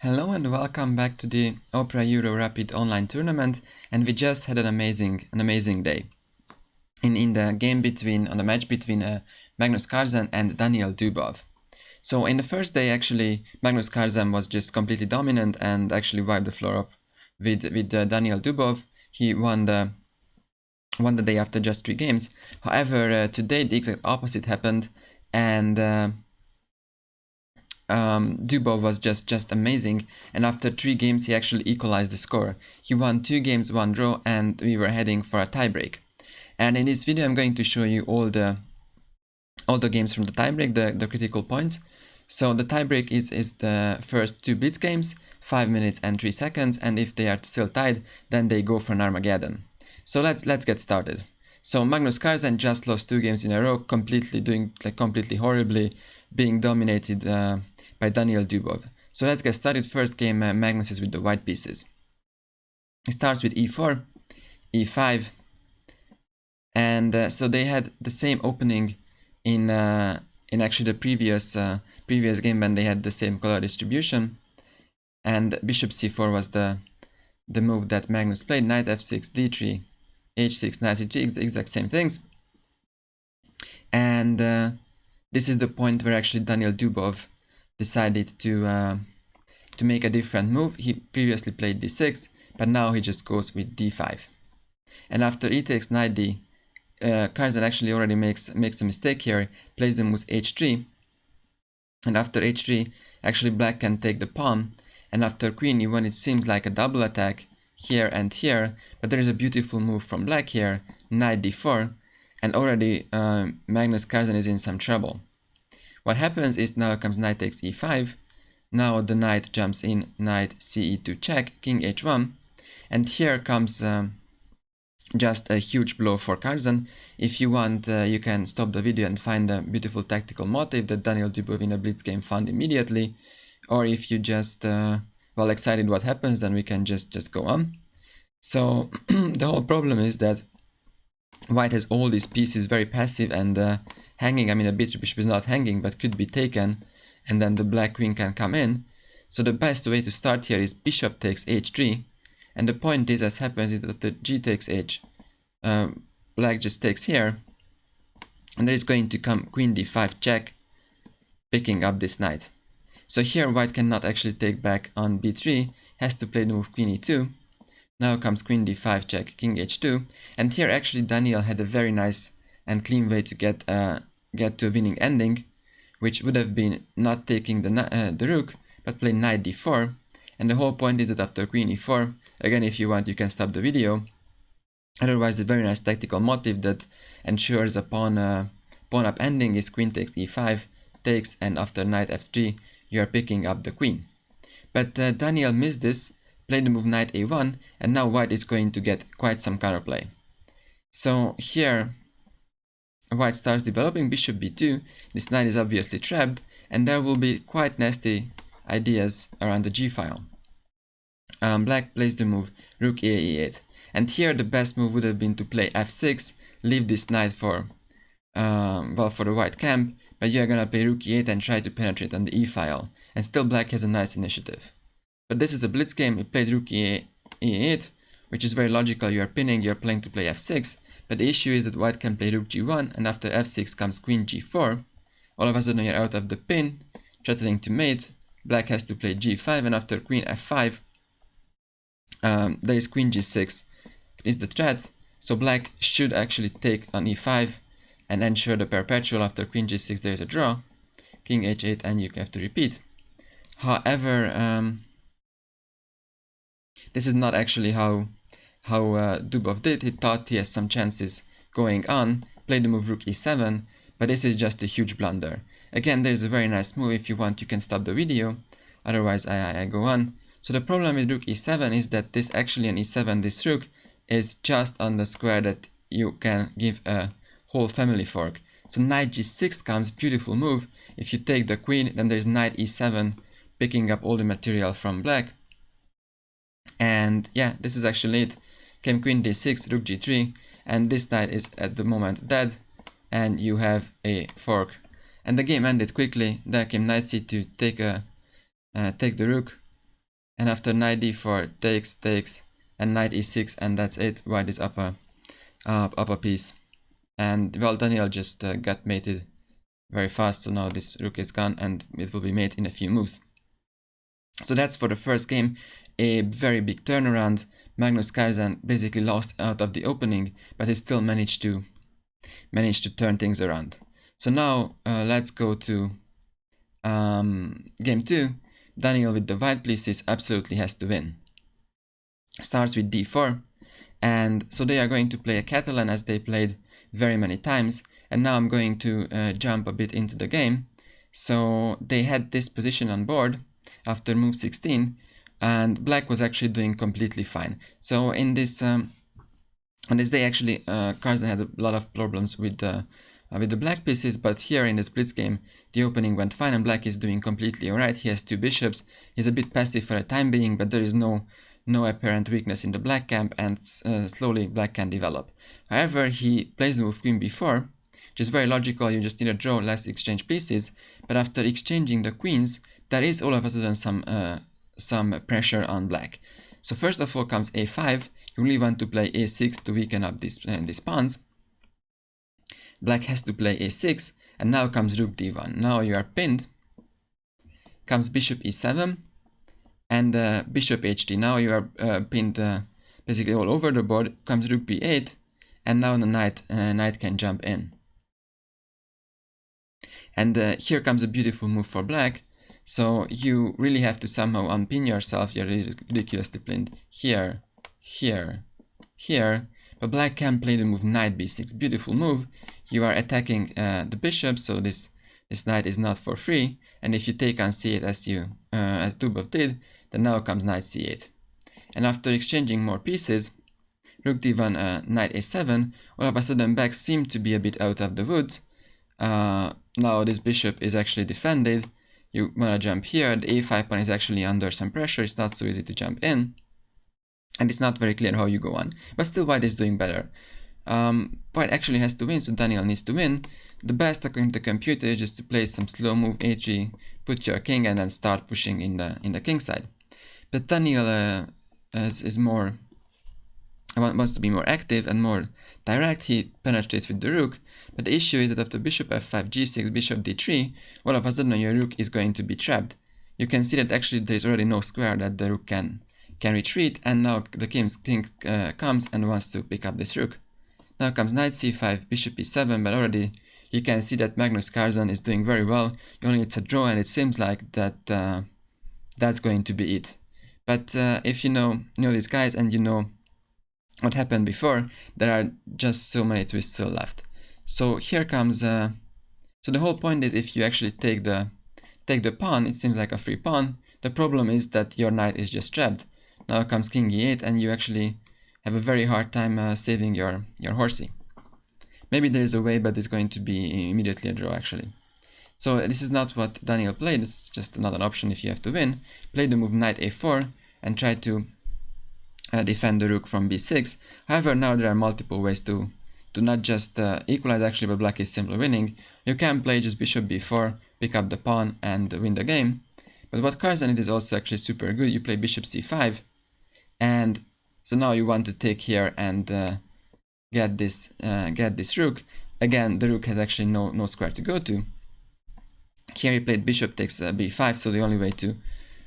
Hello and welcome back to the Opera Euro Rapid online tournament, and we just had an amazing day. In the match between Magnus Carlsen and Daniel DUBOV. So in the first day, actually, Magnus Carlsen was just completely dominant and actually wiped the floor up with Daniel DUBOV. He won the day after just 3 games. However, today the exact opposite happened, and DUBOV was just amazing, and after 3 games he actually equalized the score. He won 2 games, 1 draw, and we were heading for a tiebreak. And in this video I'm going to show you all the games from the tiebreak, the critical points. So the tiebreak is the first 2 blitz games, 5 minutes and 3 seconds, and if they are still tied, then they go for an Armageddon. So let's get started. So Magnus Carlsen just lost 2 games in a row, completely horribly, being dominated by Daniel DUBOV. So let's get started. First game, Magnus is with the white pieces. He starts with e4, e5, and so they had the same opening in actually the previous game when they had the same color distribution, and bishop c4 was the move that Magnus played. Knight f6, d3, h6, knight c3, exact same things. And this is the point where actually Daniel DUBOV decided to make a different move. He previously played d6, but now he just goes with d5. And after e takes knight d, Carlsen actually already makes a mistake here, plays the move h3, and after h3 actually black can take the pawn, and after queen e1 it seems like a double attack here and here, but there is a beautiful move from black here, knight d4, and already Magnus Carlsen is in some trouble. What happens is now comes knight takes e5, now the knight jumps in, knight ce2 check, king h1, and here comes just a huge blow for Carlsen. If you want, you can stop the video and find a beautiful tactical motive that Daniel DUBOV in a blitz game found immediately, or if you just excited what happens, then we can just go on. So the whole problem is that white has all these pieces very passive and hanging. I mean, a bishop is not hanging but could be taken, and then the black queen can come in. So the best way to start here is bishop takes h3, and the point is, as happens, is that the g takes h, black just takes here, and there is going to come queen d5 check, picking up this knight. So here white cannot actually take back on b3, has to play the move queen e2. Now comes queen d5 check, king h2, and here actually Daniel had a very nice and clean way to get to a winning ending, which would have been not taking the rook, but play knight d4. And the whole point is that after queen e4, again, if you want, you can stop the video. Otherwise, the very nice tactical motive that ensures a pawn up ending is queen takes e5, takes, and after knight f3, you are picking up the queen. But Daniel missed this, played the move knight a1, and now white is going to get quite some counterplay. So here, white starts developing bishop b2, this knight is obviously trapped, and there will be quite nasty ideas around the g-file. Black plays the move rook e8, and here the best move would have been to play f6, leave this knight for the white camp, but you're gonna play rook e8 and try to penetrate on the e-file, and still black has a nice initiative. But this is a blitz game. He played rook e8, which is very logical. You are pinning, you're playing to play f6, but the issue is that white can play rook g1, and after f6 comes queen g4. All of a sudden you're out of the pin, threatening to mate. Black has to play g5, and after queen f5, there is queen g6 is the threat. So black should actually take on e5 and ensure the perpetual. After queen g6 there is a draw, king h8, and you have to repeat. However, this is not actually how DUBOV did. He thought he has some chances going on, played the move rook e7, but this is just a huge blunder. Again, there's a very nice move. If you want, you can stop the video, otherwise I go on. So the problem with rook e7 is that this actually an e7, this rook is just on the square that you can give a whole family fork. So knight g6 comes, beautiful move. If you take the queen, then there's knight e7 picking up all the material from black. And yeah, this is actually it. Came queen d6, rook g3, and this knight is at the moment dead, and you have a fork. And the game ended quickly. There came knight c2, take the rook, and after knight d4 takes, and knight e6, and that's it. White is up a piece, and well, Daniel just got mated very fast, so now this rook is gone, and it will be made in a few moves. So that's for the first game, a very big turnaround. Magnus Carlsen basically lost out of the opening, but he still managed to turn things around. So now let's go to game 2. Daniel with the white pieces absolutely has to win. Starts with d4, and so they are going to play a Catalan as they played very many times, and now I'm going to jump a bit into the game. So they had this position on board after move 16, and black was actually doing completely fine. So in this on this day actually Carlsen had a lot of problems with the black pieces, but here in the splits game the opening went fine and black is doing completely alright. He has 2 bishops, he's a bit passive for a time being, but there is no apparent weakness in the black camp, and slowly black can develop. However, he plays the move queen b4, which is very logical. You just need to draw less exchange pieces, but after exchanging the queens there is all of a sudden some pressure on black. So first of all comes a5. You really want to play a6 to weaken up these pawns. Black has to play a6, and now comes rook d1. Now you are pinned. Comes bishop e7 and bishop hd. Now you are pinned basically all over the board. Comes rook b8, and now the knight can jump in. And here comes a beautiful move for black. So you really have to somehow unpin yourself. You're ridiculously pinned here, here, here. But black can play the move knight b6. Beautiful move. You are attacking the bishop, so this knight is not for free. And if you take on c8 as Dubov did, then now comes knight c8. And after exchanging more pieces, rook d1, knight a7, all of a sudden black seemed to be a bit out of the woods. Now this bishop is actually defended. You want to jump here. The a5 pawn is actually under some pressure. It's not so easy to jump in, and it's not very clear how you go on. But still, white is doing better. White actually has to win, so Daniel needs to win. The best according to the computer is just to play some slow move h3, put your king, and then start pushing in the king side. But Daniel is more wants to be more active and more direct. He penetrates with the rook, but the issue is that after bishop f5, g6, bishop d3, all of a sudden your rook is going to be trapped. You can see that actually there is already no square that the rook can retreat, and now the king comes and wants to pick up this rook. Now comes knight c5, bishop e7, but already you can see that Magnus Carlsen is doing very well. Only it's a draw, and it seems like that that's going to be it. But if you know these guys and you know what happened before, there are just so many twists still left. So here comes so the whole point is, if you actually take the pawn, it seems like a free pawn. The problem is that your knight is just trapped. Now comes king e8, and you actually have a very hard time saving your horsey. Maybe there is a way, but it's going to be immediately a draw actually. So this is not what Daniel played. It's just another option if you have to win. Play the move knight a4 and try to defend the rook from b6. However, now there are multiple ways to not just equalize actually, but black is simply winning. You can play just bishop b4, pick up the pawn and win the game. But what Carlsen did is also actually super good. You play bishop c5, and so now you want to take here and get this rook. Again, the rook has actually no square to go to. Here he played bishop takes b5, so the only way to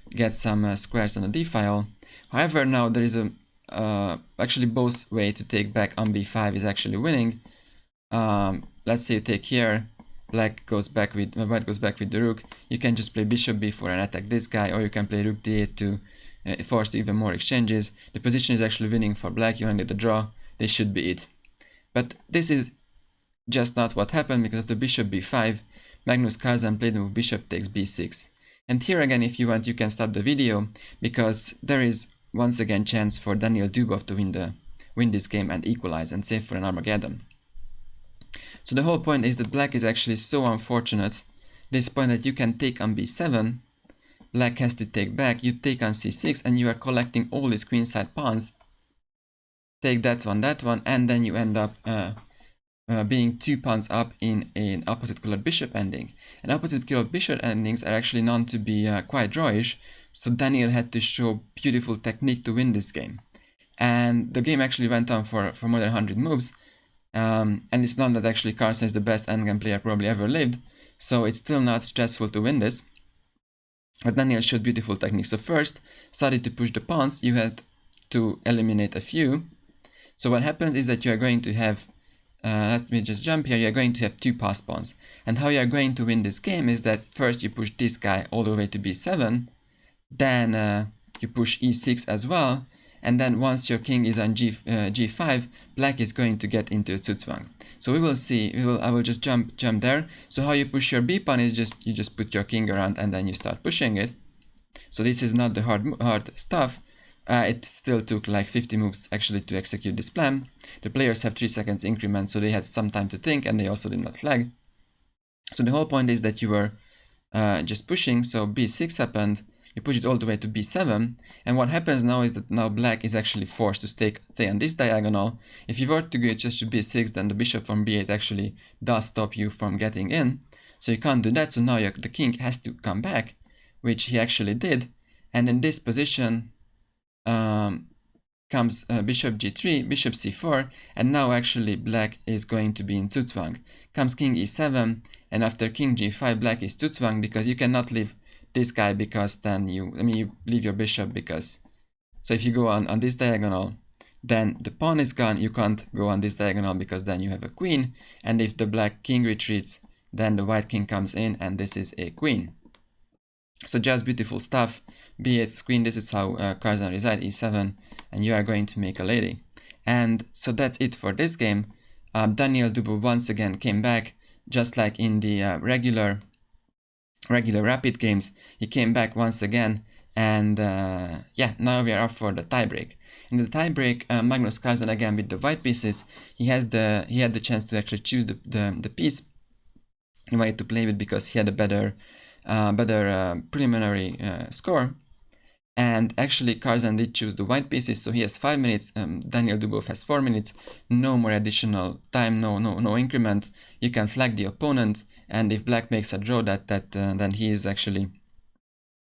get some squares on the d file. However, now there is actually both way to take back on b5 is actually winning. Let's say you take here, white goes back with the rook. You can just play bishop b4 and attack this guy, or you can play rook d8 to force even more exchanges. The position is actually winning for black. You only need the draw. This should be it. But this is just not what happened, because of the bishop b5, Magnus Carlsen played the move bishop takes b6. And here again, if you want, you can stop the video, because there is once again chance for Daniel Dubov to win this game and equalize and save for an Armageddon. So the whole point is that black is actually so unfortunate this point that you can take on b7, black has to take back, you take on c6, and you are collecting all these queenside pawns. Take that one, and then you end up being 2 pawns up in an opposite colored bishop ending. And opposite colored bishop endings are actually known to be quite drawish, So Daniel had to show beautiful technique to win this game. And the game actually went on for more than 100 moves. And it's not that actually CARLSEN is the best endgame player probably ever lived. So it's still not stressful to win this. But Daniel showed beautiful technique. So first, started to push the pawns. You had to eliminate a few. So what happens is that you are going to have, let me just jump here, you are going to have 2 pass pawns. And how you are going to win this game is that first you push this guy all the way to b7, then you push e6 as well, and then once your king is on g5, black is going to get into Zugzwang. So we will see, I will just jump there. So how you push your b pawn is you just put your king around and then you start pushing it. So this is not the hard stuff. It still took like 50 moves actually to execute this plan. The players have 3 seconds increment, so they had some time to think, and they also did not flag. So the whole point is that you were just pushing. So b6 happened, you push it all the way to b7, and what happens now is that now black is actually forced to stay on this diagonal. If you were to go just to b6, then the bishop from b8 actually does stop you from getting in, so you can't do that. So now the king has to come back, which he actually did, and in this position comes bishop g3, bishop c4, and now actually black is going to be in Zugzwang. Comes king e7, and after king g5, black is Zugzwang, because you cannot leave this guy, because then you leave your bishop, because so if you go on this diagonal, then the pawn is gone. You can't go on this diagonal because then you have a queen, and if the black king retreats, then the white king comes in, and this is a queen. So just beautiful stuff. b8 queen, this is how CARLSEN reside, e7, and you are going to make a lady. And so that's it for this game. Daniel Dubov once again came back, just like in the regular rapid games. He came back once again, and yeah, now we are up for the tiebreak. In the tiebreak, Magnus Carlsen again with the white pieces. He had the chance to actually choose the piece he wanted to play with, because he had a better preliminary score. And actually CARLSEN did choose the white pieces, so he has 5 minutes. Daniel Dubov has 4 minutes. No more additional time, no increment. You can flag the opponent, and if black makes a draw, then he is actually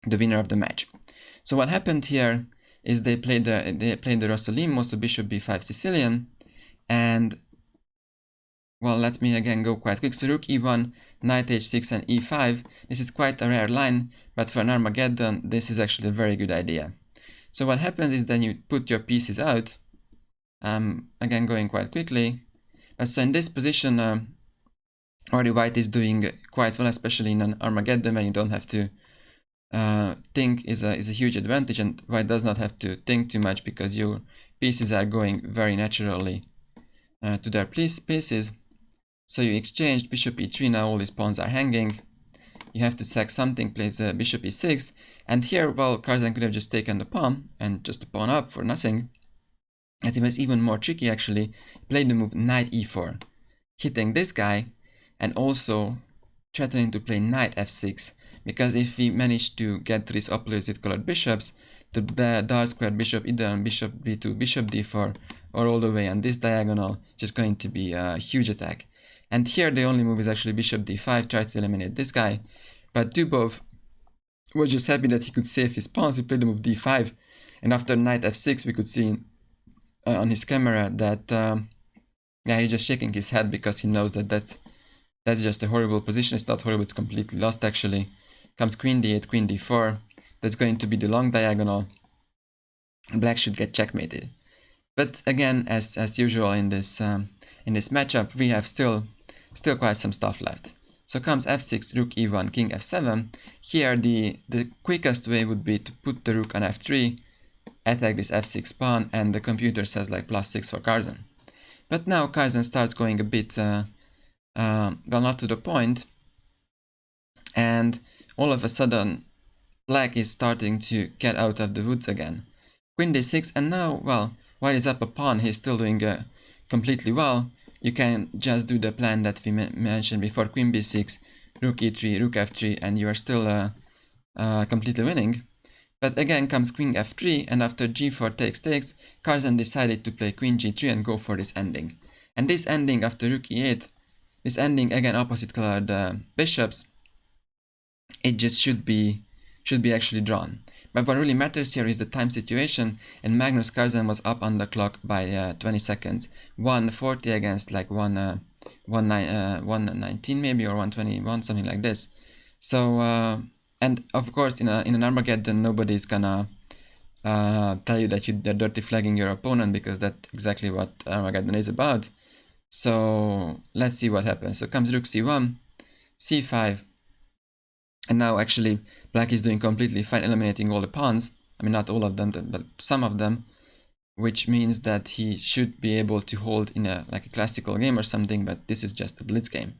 the winner of the match. So what happened here is they played the Rossolimo, so bishop b5 Sicilian, and well, let me again go quite quick. So rook e1, knight h6 and e5. This is quite a rare line, but for an Armageddon, this is actually a very good idea. So what happens is then you put your pieces out. Again, going quite quickly. But so in this position, already white is doing quite well, especially in an Armageddon, when you don't have to think is a huge advantage, and white does not have to think too much because your pieces are going very naturally to their pieces. So you exchanged bishop e3, now all these pawns are hanging. You have to sack something, plays bishop e6, and here, well, CARLSEN could have just taken the pawn and just the pawn up for nothing. And it was even more tricky actually. He played the move knight e4, hitting this guy, and also threatening to play knight f6, because if we manage to get these opposite colored bishops, the dark squared bishop either on bishop b2, bishop d4, or all the way on this diagonal, just going to be a huge attack. And here the only move is actually bishop d5, try to eliminate this guy. But Dubov was just happy that he could save his pawns. He played the move d5, and after knight f6 we could see on his camera that yeah, he's just shaking his head because he knows that's just a horrible position. It's not horrible, it's completely lost actually. Comes queen d8, queen d4. That's going to be the long diagonal. Black should get checkmated. But again, as usual in this matchup, we have still quite some stuff left. So comes f6, rook e1, king f7. Here the quickest way would be to put the rook on f3, attack this f6 pawn, and the computer says like +6 for CARLSEN. But now CARLSEN starts going a bit, well, not to the point, and all of a sudden black is starting to get out of the woods again. Queen d6, and now, well, white is up a pawn, he's still doing completely well. You can just do the plan that we mentioned before, queen b6, rook e3, rook f3, and you are still completely winning. But again comes queen f3, and after g4 takes, CARLSEN decided to play queen g3 and go for this ending. And this ending after rook e8, this ending again opposite colored bishops, it just should be actually drawn. But what really matters here is the time situation, and Magnus Carlsen was up on the clock by 20 seconds. 140 against like 119 maybe, or 121, something like this. So, and of course in an Armageddon, nobody's gonna tell you that you're dirty flagging your opponent, because that's exactly what Armageddon is about. So let's see what happens. So comes rook c1, c5, and now actually black is doing completely fine, eliminating all the pawns. I mean, not all of them, but some of them, which means that he should be able to hold in a like a classical game or something, but this is just a blitz game.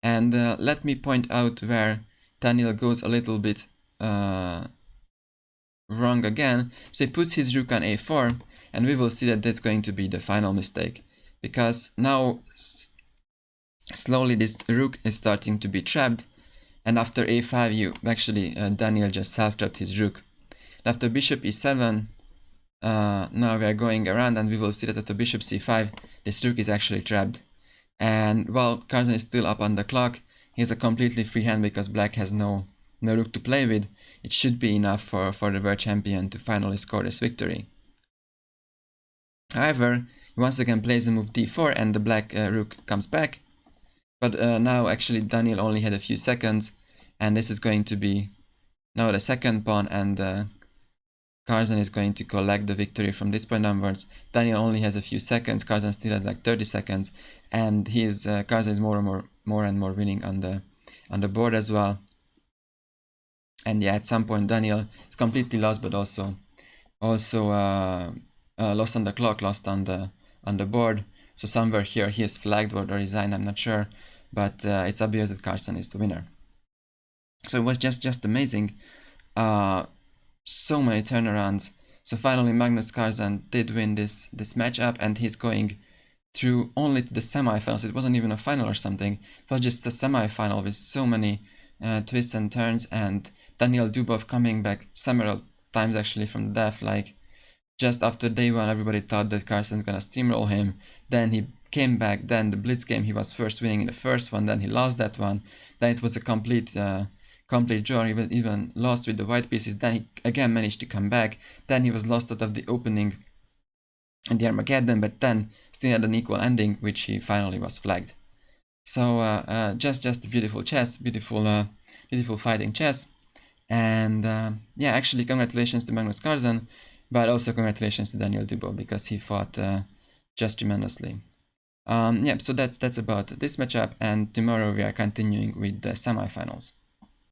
And let me point out where Daniel goes a little bit wrong again. So he puts his rook on a4, and we will see that that's going to be the final mistake, because now slowly this rook is starting to be trapped, and after a5 you actually Daniel just self-trapped his rook. After bishop e7, now we are going around, and we will see that after bishop c5 this rook is actually trapped. And while Carlsen is still up on the clock, he has a completely free hand because black has no rook to play with. It should be enough for the world champion to finally score this victory. However, he once again plays the move d4, and the black rook comes back. But now actually Daniel only had a few seconds, and this is going to be now the second pawn, and Carlsen is going to collect the victory from this point onwards. Daniel only has a few seconds, Carlsen still has like 30 seconds, and Carlsen is more and more winning on the board as well. And yeah, at some point Daniel is completely lost, but also lost on the clock, lost on the board. So somewhere here he is flagged or resigned, I'm not sure, but it's obvious that Carlsen is the winner. So it was just amazing. So many turnarounds. So finally Magnus Carlsen did win this matchup, and he's going through only to the semifinals. It wasn't even a final or something. It was just a semifinal with so many twists and turns, and Daniel Dubov coming back several times actually from death. Like just after day one, everybody thought that Carlsen's gonna steamroll him. Then he came back. Then the blitz game, he was first winning in the first one. Then he lost that one. Then it was a complete draw. He was even lost with the white pieces. Then he again managed to come back. Then he was lost out of the opening and the Armageddon, but then still had an equal ending, which he finally was flagged. So just beautiful chess, beautiful fighting chess. And yeah, actually congratulations to Magnus Carlsen, but also congratulations to Daniel Dubov, because he fought just tremendously. Yeah, so that's about this matchup, and tomorrow we are continuing with the semifinals.